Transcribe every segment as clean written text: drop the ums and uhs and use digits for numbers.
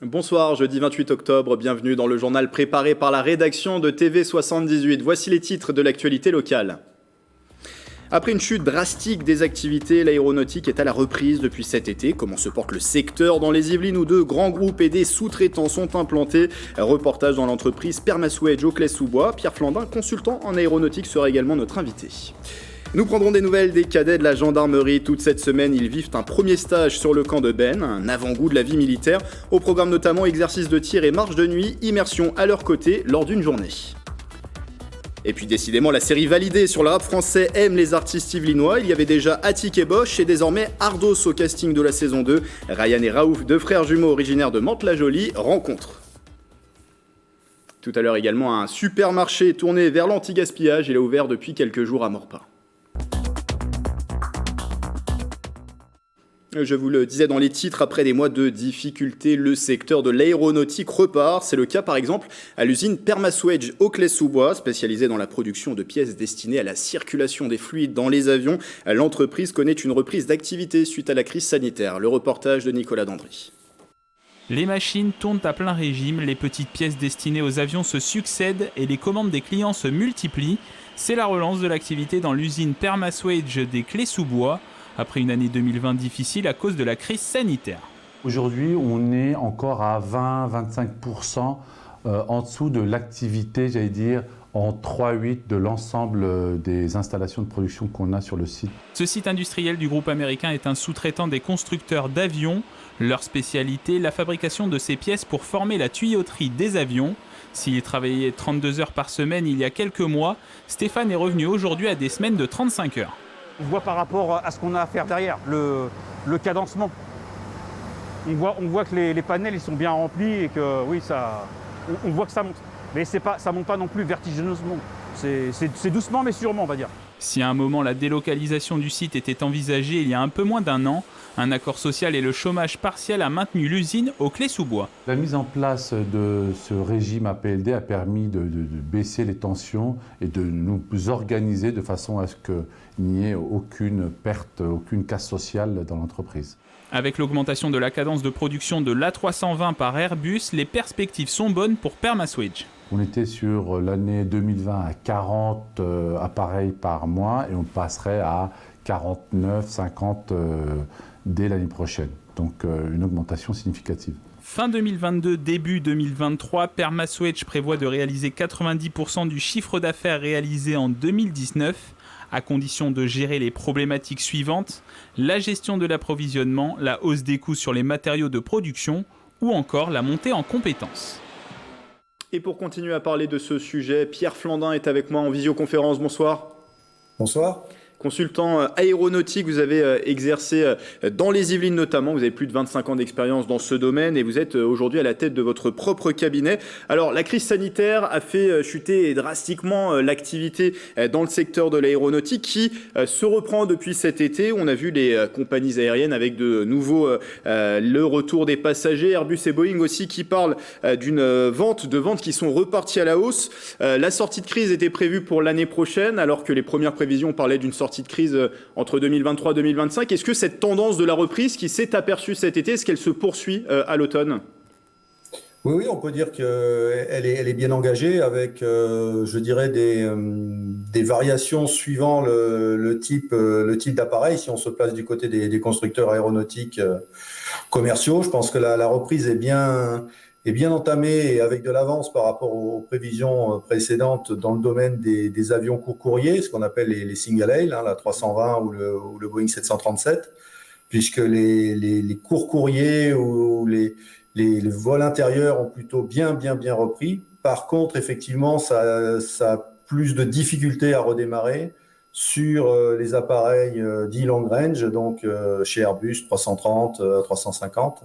Bonsoir, jeudi 28 octobre, bienvenue dans le journal préparé par la rédaction de TV78. Voici les titres de l'actualité locale. Après une chute drastique des activités, l'aéronautique est à la reprise depuis cet été. Comment se porte le secteur dans les Yvelines où de grands groupes et des sous-traitants sont implantés? Reportage dans l'entreprise Permaswedge au Claye-sous-Bois. Pierre Flandin, consultant en aéronautique, sera également notre invité. Nous prendrons des nouvelles des cadets de la gendarmerie. Toute cette semaine, ils vivent un premier stage sur le camp de Ben, un avant-goût de la vie militaire. Au programme notamment exercices de tir et marche de nuit, immersion à leur côté lors d'une journée. Et puis décidément, la série validée sur le rap français aime les artistes yvelinois. Il y avait déjà Attic et Bosch et désormais Ardos au casting de la saison 2. Ryan et Raouf, deux frères jumeaux originaires de Mantes-la-Jolie, rencontrent. Tout à l'heure également, un supermarché tourné vers l'anti-gaspillage. Il est ouvert depuis quelques jours à Morpin. Je vous le disais dans les titres, après des mois de difficultés, le secteur de l'aéronautique repart. C'est le cas par exemple à l'usine Permaswedge au Claye-sous-Bois, spécialisée dans la production de pièces destinées à la circulation des fluides dans les avions. L'entreprise connaît une reprise d'activité suite à la crise sanitaire. Le reportage de Nicolas Dandry. Les machines tournent à plein régime, les petites pièces destinées aux avions se succèdent et les commandes des clients se multiplient. C'est la relance de l'activité dans l'usine Permaswedge des Claye-sous-Bois, après une année 2020 difficile à cause de la crise sanitaire. Aujourd'hui, on est encore à 20-25% en dessous de l'activité, j'allais dire, en 3/8 de l'ensemble des installations de production qu'on a sur le site. Ce site industriel du groupe américain est un sous-traitant des constructeurs d'avions. Leur spécialité, la fabrication de ces pièces pour former la tuyauterie des avions. S'il travaillait 32 heures par semaine il y a quelques mois, Stéphane est revenu aujourd'hui à des semaines de 35 heures. On voit par rapport à ce qu'on a à faire derrière, le cadencement. On voit que les panels ils sont bien remplis et que oui, on voit que ça monte. Mais ça ne monte pas non plus vertigineusement. C'est doucement mais sûrement, on va dire. Si à un moment la délocalisation du site était envisagée il y a un peu moins d'un an, un accord social et le chômage partiel a maintenu l'usine au Claye-sous-Bois. La mise en place de ce régime APLD a permis de baisser les tensions et de nous organiser de façon à ce qu'il n'y ait aucune perte, aucune casse sociale dans l'entreprise. Avec l'augmentation de la cadence de production de l'A320 par Airbus, les perspectives sont bonnes pour Permaswedge. On était sur l'année 2020 à 40 appareils par mois et on passerait à 49, 50 dès l'année prochaine. Donc une augmentation significative. Fin 2022, début 2023, Permaswedge prévoit de réaliser 90% du chiffre d'affaires réalisé en 2019, à condition de gérer les problématiques suivantes, la gestion de l'approvisionnement, la hausse des coûts sur les matériaux de production ou encore la montée en compétences. Et pour continuer à parler de ce sujet, Pierre Flandin est avec moi en visioconférence. Bonsoir. Bonsoir. Consultant aéronautique, vous avez exercé dans les Yvelines notamment, vous avez plus de 25 ans d'expérience dans ce domaine et vous êtes aujourd'hui à la tête de votre propre cabinet. Alors la crise sanitaire a fait chuter drastiquement l'activité dans le secteur de l'aéronautique qui se reprend depuis cet été. On a vu les compagnies aériennes avec de nouveau le retour des passagers, Airbus et Boeing aussi qui parlent de ventes qui sont reparties à la hausse. La sortie de crise était prévue pour l'année prochaine alors que les premières prévisions parlaient d'une sortie de crise entre 2023 et 2025. Est-ce que cette tendance de la reprise qui s'est aperçue cet été, est-ce qu'elle se poursuit à l'automne ? Oui, on peut dire qu'elle est bien engagée avec, je dirais, des variations suivant le type d'appareil. Si on se place du côté des constructeurs aéronautiques commerciaux, je pense que la reprise est bien entamée et avec de l'avance par rapport aux prévisions précédentes dans le domaine des avions court courrier, ce qu'on appelle les single aisle, la 320 ou le Boeing 737, puisque les courts courriers ou les vols intérieurs ont plutôt bien repris. Par contre, effectivement, ça a plus de difficultés à redémarrer sur les appareils dits long range, donc chez Airbus 330, 350,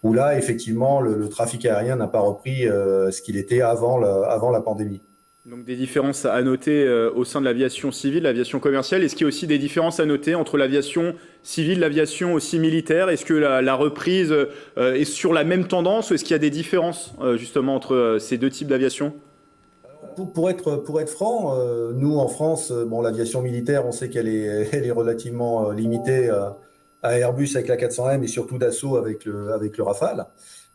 où là, effectivement, le trafic aérien n'a pas repris ce qu'il était avant la pandémie. Donc des différences à noter au sein de l'aviation civile, l'aviation commerciale. Est-ce qu'il y a aussi des différences à noter entre l'aviation civile, l'aviation aussi militaire ? Est-ce que la reprise est sur la même tendance ou est-ce qu'il y a des différences justement entre ces deux types d'aviation ? Pour être franc, nous en France, l'aviation militaire, on sait qu'elle est relativement limitée à Airbus avec la 400M et surtout Dassault avec le Rafale.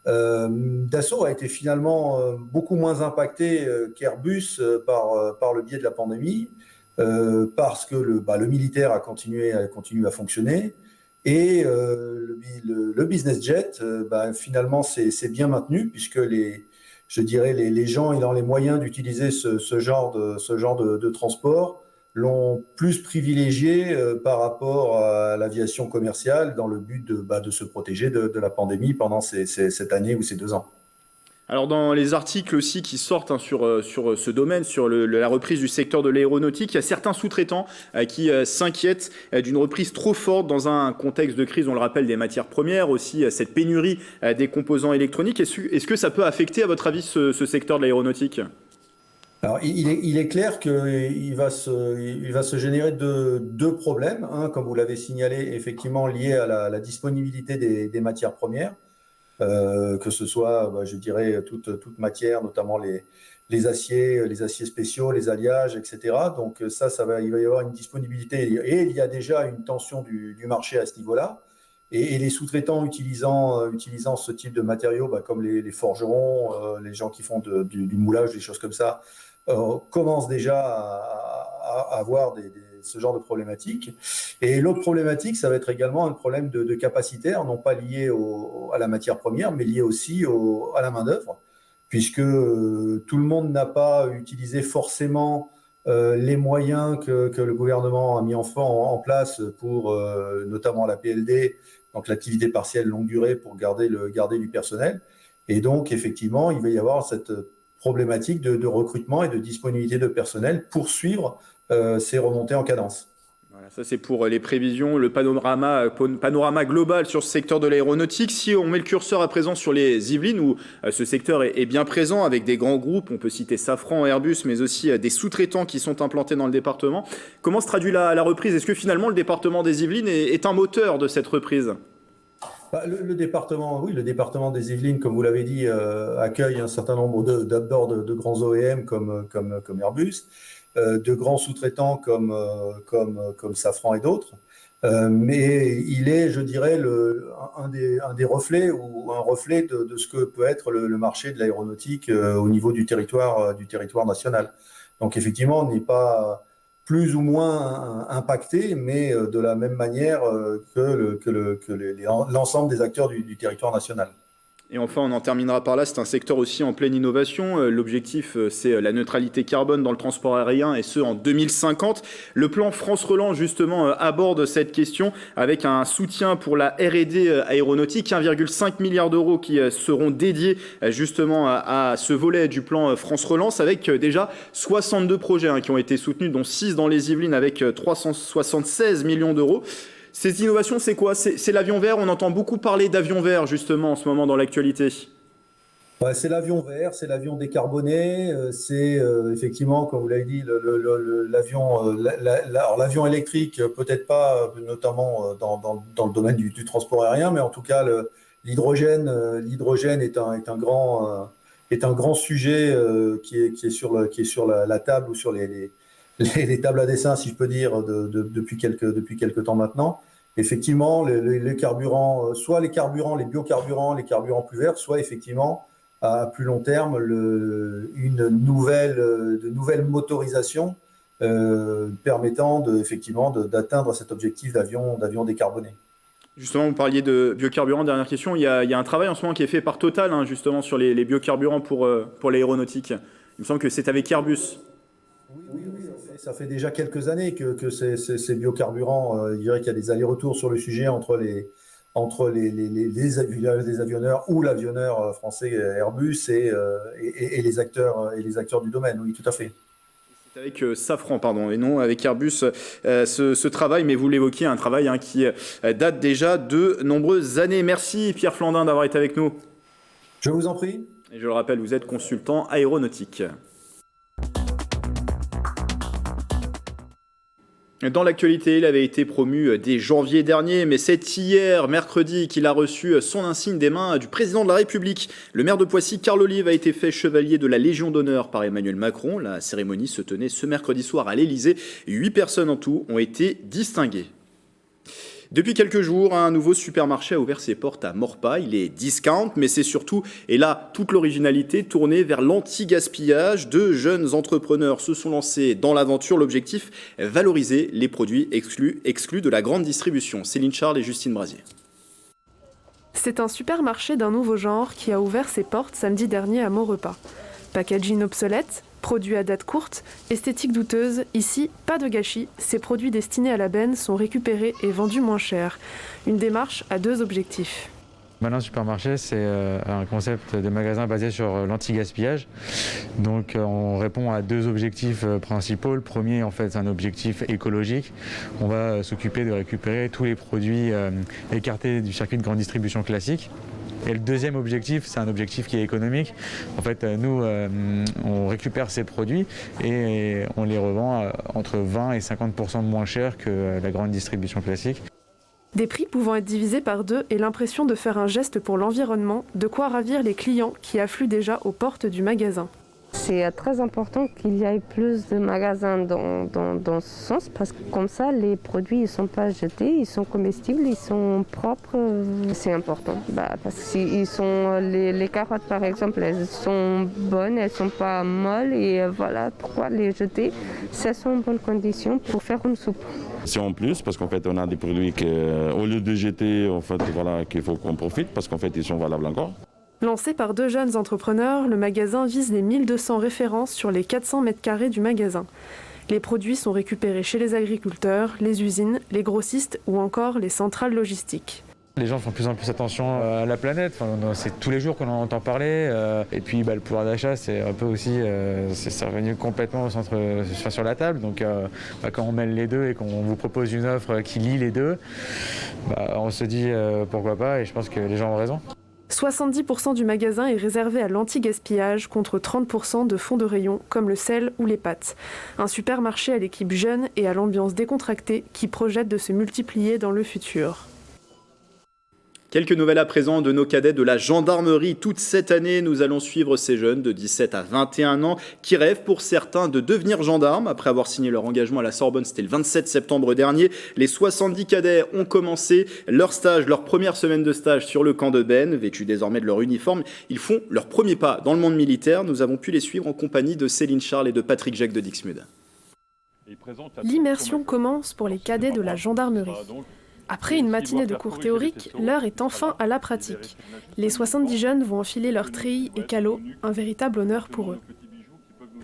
Dassault a été finalement beaucoup moins impacté qu'Airbus par le biais de la pandémie, parce que le militaire a continué à fonctionner. Et le business jet, finalement, c'est bien maintenu, puisque je dirais les gens ayant les moyens d'utiliser ce genre de transport l'ont plus privilégié par rapport à l'aviation commerciale, dans le but de se protéger de la pandémie pendant cette année ou ces 2 ans. Alors dans les articles aussi qui sortent sur ce domaine, sur la reprise du secteur de l'aéronautique, il y a certains sous-traitants qui s'inquiètent d'une reprise trop forte dans un contexte de crise, on le rappelle, des matières premières, aussi cette pénurie des composants électroniques. Est-ce que ça peut affecter, à votre avis, ce secteur de l'aéronautique ? Alors, il est clair qu'il va se générer deux problèmes, hein, comme vous l'avez signalé, effectivement liés à la disponibilité des matières premières. Que ce soit, je dirais, toute matière, notamment les aciers spéciaux, les alliages, etc. Donc il va y avoir une disponibilité, et il y a déjà une tension du marché à ce niveau-là. Et les sous-traitants utilisant ce type de matériaux, comme les forgerons, les gens qui font du moulage, des choses comme ça, commencent déjà à avoir ce genre de problématiques. Et l'autre problématique, ça va être également un problème de capacitaire, non pas lié à la matière première, mais lié aussi à la main-d'œuvre, puisque tout le monde n'a pas utilisé forcément les moyens que le gouvernement a mis en place pour notamment la PLD, donc l'activité partielle longue durée, pour garder du personnel. Et donc, effectivement, il va y avoir cette problématique de recrutement et de disponibilité de personnel pour suivre ces remontées en cadence. Voilà, ça c'est pour les prévisions, le panorama global sur ce secteur de l'aéronautique. Si on met le curseur à présent sur les Yvelines, où ce secteur est bien présent avec des grands groupes, on peut citer Safran, Airbus, mais aussi des sous-traitants qui sont implantés dans le département. Comment se traduit la reprise ? Est-ce que finalement le département des Yvelines est un moteur de cette reprise ? Le département des Yvelines, comme vous l'avez dit, accueille un certain nombre d'abord de grands OEM comme Airbus, de grands sous-traitants comme Safran et d'autres. Mais il est, je dirais, un des reflets, ou un reflet de ce que peut être le marché de l'aéronautique au niveau du territoire national. Donc effectivement, on n'est pas plus ou moins impacté, mais de la même manière que l'ensemble des acteurs du territoire national. Et enfin, on en terminera par là, c'est un secteur aussi en pleine innovation. L'objectif, c'est la neutralité carbone dans le transport aérien, et ce, en 2050. Le plan France Relance, justement, aborde cette question avec un soutien pour la R&D aéronautique, 1,5 milliard d'euros qui seront dédiés justement à ce volet du plan France Relance, avec déjà 62 projets qui ont été soutenus, dont 6 dans les Yvelines avec 376 millions d'euros. Ces innovations, c'est quoi ? C'est l'avion vert. On entend beaucoup parler d'avion vert, justement, en ce moment dans l'actualité. C'est l'avion vert, c'est l'avion décarboné, c'est effectivement, comme vous l'avez dit, l'avion électrique, peut-être pas, notamment dans le domaine du transport aérien, mais en tout cas, l'hydrogène est un grand sujet qui est sur la table, ou sur les tables à dessin, si je peux dire, depuis quelques temps maintenant. Effectivement, les carburants, soit les biocarburants, les carburants plus verts, soit effectivement, à plus long terme, de nouvelles motorisations permettant d'atteindre cet objectif d'avion décarboné. Justement, vous parliez de biocarburants. Dernière question, il y a un travail en ce moment qui est fait par Total, justement, sur les biocarburants pour l'aéronautique. Il me semble que c'est avec Airbus. Oui, ça fait déjà quelques années que ces biocarburants, je dirais qu'il y a des allers-retours sur le sujet entre les avionneurs ou l'avionneur français Airbus et les acteurs du domaine. Oui, tout à fait. C'est avec Safran, et non avec Airbus, ce travail, mais vous l'évoquiez, un travail qui date déjà de nombreuses années. Merci Pierre Flandin d'avoir été avec nous. Je vous en prie. Et je le rappelle, vous êtes consultant aéronautique. Dans l'actualité, il avait été promu dès janvier dernier, mais c'est hier, mercredi, qu'il a reçu son insigne des mains du président de la République. Le maire de Poissy, Carl Olive, a été fait chevalier de la Légion d'honneur par Emmanuel Macron. La cérémonie se tenait ce mercredi soir à l'Élysée. 8 personnes en tout ont été distinguées. Depuis quelques jours, un nouveau supermarché a ouvert ses portes à Maurepas. Il est discount, mais c'est surtout, et là, toute l'originalité, tournée vers l'anti-gaspillage. Deux jeunes entrepreneurs se sont lancés dans l'aventure. L'objectif, valoriser les produits exclus de la grande distribution. Céline Charles et Justine Brasier. C'est un supermarché d'un nouveau genre qui a ouvert ses portes samedi dernier à Maurepas. Packaging obsolète, produits à date courte, esthétique douteuse, ici, pas de gâchis, ces produits destinés à la benne sont récupérés et vendus moins cher. Une démarche à deux objectifs. Malin Supermarché, c'est un concept de magasin basé sur l'anti-gaspillage. Donc on répond à deux objectifs principaux. Le premier, en fait, c'est un objectif écologique. On va s'occuper de récupérer tous les produits écartés du circuit de grande distribution classique. Et le deuxième objectif, c'est un objectif qui est économique. En fait, nous, on récupère ces produits et on les revend entre 20 et 50% de moins cher que la grande distribution classique. Des prix pouvant être divisés par deux et l'impression de faire un geste pour l'environnement, de quoi ravir les clients qui affluent déjà aux portes du magasin. C'est très important qu'il y ait plus de magasins dans ce sens parce que comme ça, les produits ne sont pas jetés, ils sont comestibles, ils sont propres. C'est important parce que les carottes, par exemple, elles sont bonnes, elles ne sont pas molles et voilà pourquoi les jeter. Ça sont en bonnes conditions pour faire une soupe. C'est en plus parce qu'en fait on a des produits qu'au lieu de jeter, en fait, voilà, qu'il faut qu'on profite parce qu'en fait ils sont valables encore. Lancé par deux jeunes entrepreneurs, le magasin vise les 1200 références sur les 400 mètres carrés du magasin. Les produits sont récupérés chez les agriculteurs, les usines, les grossistes ou encore les centrales logistiques. Les gens font de plus en plus attention à la planète, c'est tous les jours qu'on en entend parler. Et puis le pouvoir d'achat, c'est un peu aussi, c'est revenu complètement sur la table. Donc quand on mêle les deux et qu'on vous propose une offre qui lie les deux, on se dit pourquoi pas et je pense que les gens ont raison. 70% du magasin est réservé à l'anti-gaspillage contre 30% de fonds de rayon comme le sel ou les pâtes. Un supermarché à l'équipe jeune et à l'ambiance décontractée qui projette de se multiplier dans le futur. Quelques nouvelles à présent de nos cadets de la gendarmerie. Toute cette année, nous allons suivre ces jeunes de 17 à 21 ans qui rêvent pour certains de devenir gendarmes. Après avoir signé leur engagement à la Sorbonne, c'était le 27 septembre dernier. Les 70 cadets ont commencé leur stage, leur première semaine de stage sur le camp de Benne. Vêtus désormais de leur uniforme, ils font leur premier pas dans le monde militaire. Nous avons pu les suivre en compagnie de Céline Charles et de Patrick Jacques de Dixmude. L'immersion commence pour les cadets de la gendarmerie. Après une matinée de cours théoriques, l'heure est enfin à la pratique. Les 70 jeunes vont enfiler leurs treillis et calots, un véritable honneur pour eux.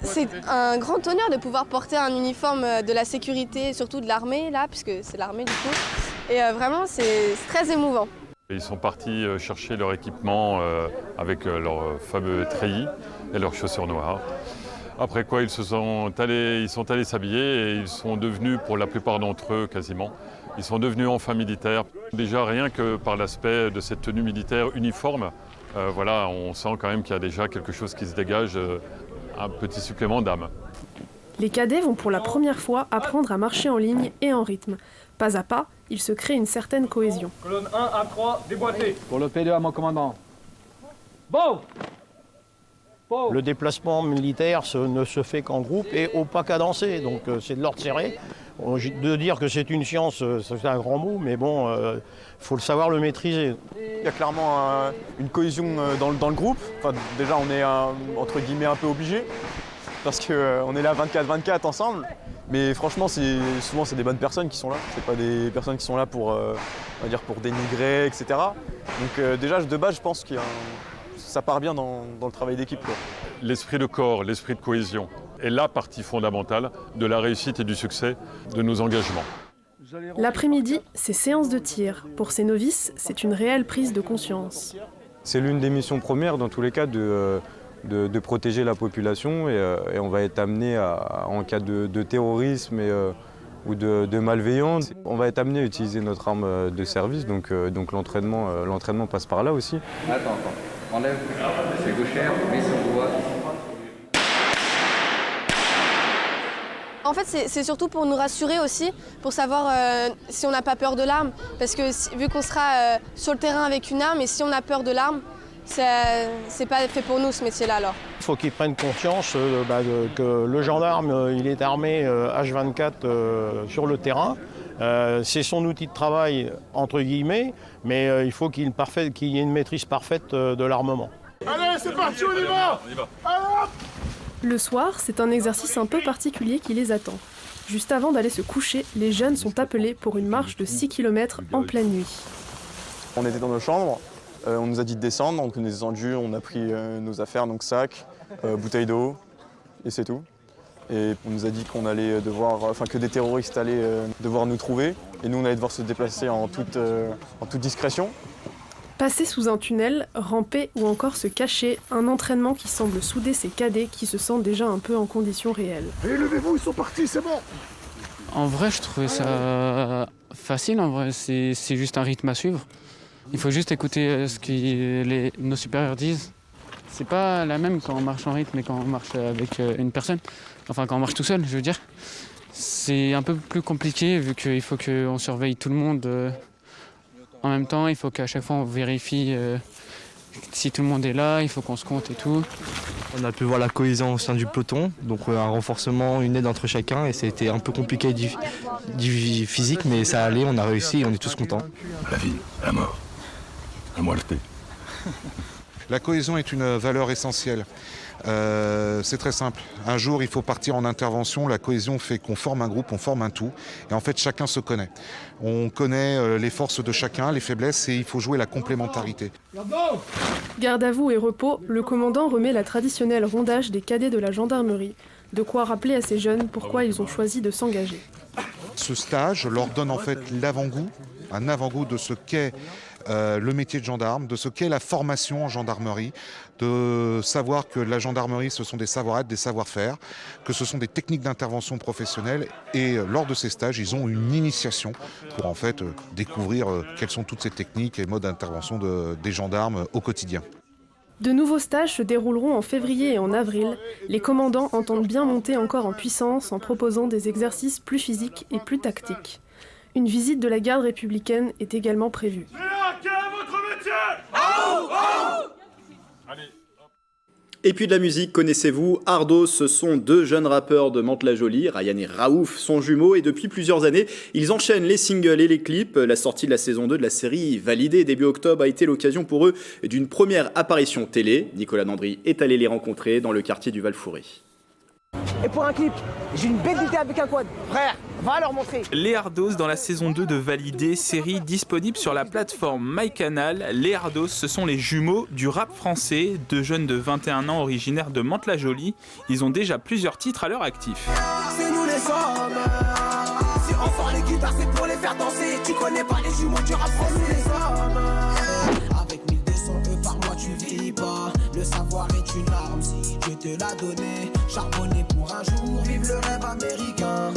C'est un grand honneur de pouvoir porter un uniforme de la sécurité, surtout de l'armée, là, puisque c'est l'armée du coup. Et vraiment, c'est très émouvant. Ils sont partis chercher leur équipement avec leurs fameux treillis et leurs chaussures noires. Après quoi, ils sont allés s'habiller et ils sont devenus, pour la plupart d'entre eux quasiment, ils sont devenus enfants militaires. Déjà rien que par l'aspect de cette tenue militaire uniforme, on sent quand même qu'il y a déjà quelque chose qui se dégage, un petit supplément d'âme. Les cadets vont pour la première fois apprendre à marcher en ligne et en rythme. Pas à pas, ils se créent une certaine cohésion. Colonne 1 à 3, déboîté. Pour le P2 à mon commandant. Bon! Le déplacement militaire ne se fait qu'en groupe et au pas cadencé, donc c'est de l'ordre serré. De dire que c'est une science, c'est un grand mot, mais bon, faut le savoir le maîtriser. Il y a clairement une cohésion dans le groupe. Enfin, déjà, on est entre guillemets un peu obligé parce qu'on est là 24-24 ensemble. Mais franchement, souvent, c'est des bonnes personnes qui sont là. C'est pas des personnes qui sont là pour dénigrer, etc. Donc déjà, de base, je pense qu'il y a ça part bien dans le travail d'équipe. L'esprit de corps, l'esprit de cohésion est la partie fondamentale de la réussite et du succès de nos engagements. L'après-midi, c'est séance de tir. Pour ces novices, c'est une réelle prise de conscience. C'est l'une des missions premières, dans tous les cas, de protéger la population et on va être amené, en cas de terrorisme ou de malveillance, on va être amené à utiliser notre arme de service, donc l'entraînement passe par là aussi. Attends. Enlève ses gauchères, mets son doigt. En fait, c'est surtout pour nous rassurer aussi, pour savoir si on n'a pas peur de l'arme. Parce que vu qu'on sera sur le terrain avec une arme, et si on a peur de l'arme, c'est pas fait pour nous ce métier-là alors. Il faut qu'ils prennent conscience que le gendarme il est armé H24 sur le terrain. C'est son outil de travail, entre guillemets, mais il faut qu'il y ait une maîtrise parfaite de l'armement. Allez, c'est parti, on y va. Le soir, c'est un exercice un peu particulier qui les attend. Juste avant d'aller se coucher, les jeunes sont appelés pour une marche de 6 km en pleine nuit. On était dans nos chambres, on nous a dit de descendre, donc on est descendu, on a pris nos affaires, donc sac, bouteille d'eau, et c'est tout. Et on nous a dit qu'on allait que des terroristes allaient devoir nous trouver, et nous on allait devoir se déplacer en toute discrétion. Passer sous un tunnel, ramper ou encore se cacher, un entraînement qui semble souder ces cadets qui se sentent déjà un peu en conditions réelles. Allez, levez-vous, ils sont partis, c'est bon. En vrai, je trouvais ça facile, en vrai, c'est juste un rythme à suivre. Il faut juste écouter ce que nos supérieurs disent. C'est pas la même quand on marche en rythme et quand on marche avec une personne. Enfin, quand on marche tout seul, je veux dire. C'est un peu plus compliqué vu qu'il faut qu'on surveille tout le monde. En même temps, il faut qu'à chaque fois on vérifie si tout le monde est là, il faut qu'on se compte et tout. On a pu voir la cohésion au sein du peloton, donc un renforcement, une aide entre chacun, et c'était un peu compliqué du physique, mais ça allait, on a réussi et on est tous contents. La vie, la mort, la moitié. La cohésion est une valeur essentielle. C'est très simple. Un jour, il faut partir en intervention. La cohésion fait qu'on forme un groupe, on forme un tout. Et en fait, chacun se connaît. On connaît les forces de chacun, les faiblesses, et il faut jouer la complémentarité. Garde à vous et repos, le commandant remet la traditionnelle rondage des cadets de la gendarmerie. De quoi rappeler à ces jeunes pourquoi ils ont choisi de s'engager. Ce stage leur donne en fait un avant-goût de ce qu'est le métier de gendarme, de ce qu'est la formation en gendarmerie, de savoir que la gendarmerie, ce sont des savoir-être, des savoir-faire, que ce sont des techniques d'intervention professionnelles. Et lors de ces stages, ils ont une initiation pour en fait découvrir quelles sont toutes ces techniques et modes d'intervention des gendarmes au quotidien. De nouveaux stages se dérouleront en février et en avril. Les commandants entendent bien monter encore en puissance en proposant des exercices plus physiques et plus tactiques. Une visite de la garde républicaine est également prévue. Quel est votre métier? Allez. Et puis de la musique, connaissez-vous Ardos? Ce sont deux jeunes rappeurs de Mantes-la-Jolie, Ryan et Raouf sont jumeaux et depuis plusieurs années, ils enchaînent les singles et les clips. La sortie de la saison 2 de la série Validée début octobre a été l'occasion pour eux d'une première apparition télé. Nicolas Landry est allé les rencontrer dans le quartier du Val-Fouré. Et pour un clip, j'ai une belle idée avec un quad. Frère, va leur montrer. Les Ardos dans la saison 2 de Validé, série disponible sur la plateforme MyCanal. Les Ardos, ce sont les jumeaux du rap français, deux jeunes de 21 ans originaires de Mantes-la-Jolie. Ils ont déjà plusieurs titres à leur actif. C'est nous les hommes. Si on sort les guitares, c'est pour les faire danser. Tu connais pas les jumeaux du rap français, les hommes. Avec 1200 € par mois, tu vis pas. Le savoir est une arme, si Dieu te l'a donné. Charbonner pour un jour, vive le rêve américain.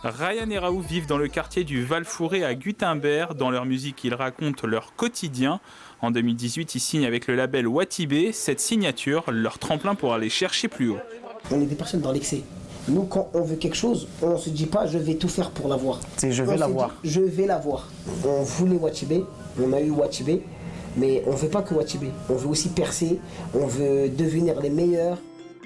Ryan et Raouf vivent dans le quartier du Val-Fouré à Gutenberg. Dans leur musique, ils racontent leur quotidien. En 2018, ils signent avec le label Watibé. Cette signature, leur tremplin pour aller chercher plus haut. On est des personnes dans l'excès. Nous, quand on veut quelque chose, on ne se dit pas je vais tout faire pour l'avoir. C'est je vais l'avoir. Je vais l'avoir. On voulait Watibé, on a eu Watibé, mais on ne veut pas que Watibé. On veut aussi percer, on veut devenir les meilleurs.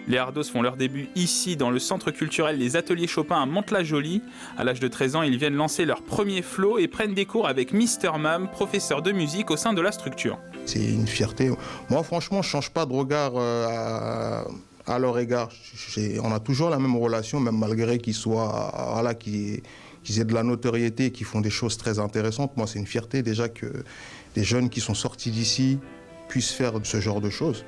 Les Ardos font leur début ici, dans le centre culturel Les Ateliers Chopin à Mantes-la-Jolie. À l'âge de 13 ans, ils viennent lancer leur premier flow et prennent des cours avec Mr Mam, professeur de musique au sein de la structure. C'est une fierté. Moi, franchement, je ne change pas de regard à leur égard. On a toujours la même relation, même malgré qu'ils soient, qu'ils aient de la notoriété, qu'ils font des choses très intéressantes. Moi, c'est une fierté déjà que des jeunes qui sont sortis d'ici puissent faire ce genre de choses.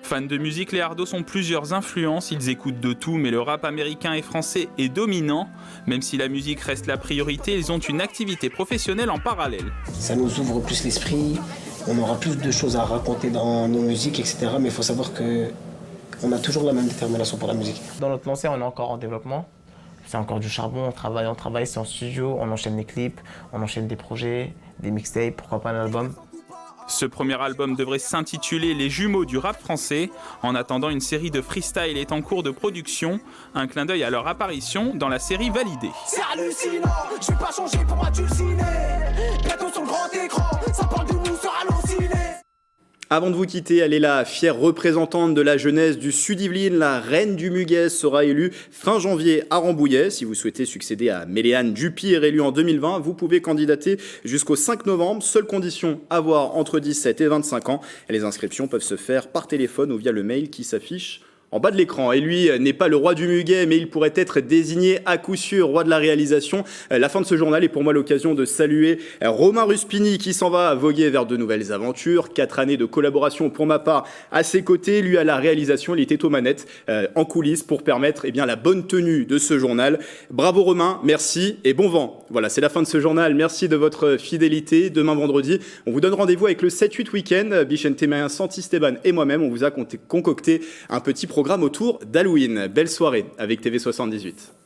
Fans de musique, les Ardos ont plusieurs influences, ils écoutent de tout, mais le rap américain et français est dominant. Même si la musique reste la priorité, ils ont une activité professionnelle en parallèle. Ça nous ouvre plus l'esprit, on aura plus de choses à raconter dans nos musiques, etc. Mais il faut savoir qu'on a toujours la même détermination pour la musique. Dans notre lancée, on est encore en développement. C'est encore du charbon, on travaille, c'est en studio, on enchaîne des clips, on enchaîne des projets, des mixtapes, pourquoi pas un album. Ce premier album devrait s'intituler Les Jumeaux du rap français. En attendant, une série de freestyle est en cours de production. Un clin d'œil à leur apparition dans la série Validée. C'est hallucinant, je vais pas changer pour moi tu le ciné. Bientôt sur le grand écran, ça parle de nous sur Halluciné. Avant de vous quitter, elle est la fière représentante de la jeunesse du Sud-Yvelines. La reine du Muguez sera élue fin janvier à Rambouillet. Si vous souhaitez succéder à Méléane Dupire, élue en 2020, vous pouvez candidater jusqu'au 5 novembre. Seule condition, avoir entre 17 et 25 ans. Et les inscriptions peuvent se faire par téléphone ou via le mail qui s'affiche en bas de l'écran. Et lui n'est pas le roi du muguet, mais il pourrait être désigné à coup sûr roi de la réalisation. La fin de ce journal est pour moi l'occasion de saluer Romain Ruspini qui s'en va voguer vers de nouvelles aventures. 4 années de collaboration pour ma part à ses côtés. Lui à la réalisation, il était aux manettes en coulisses pour permettre la bonne tenue de ce journal. Bravo Romain, merci et bon vent. Voilà, c'est la fin de ce journal. Merci de votre fidélité. Demain vendredi, on vous donne rendez-vous avec le 7-8 week-end. Bichente Mayen, Santi-Stéban et moi-même, on vous a concocté un petit programme autour d'Halloween. Belle soirée avec TV78.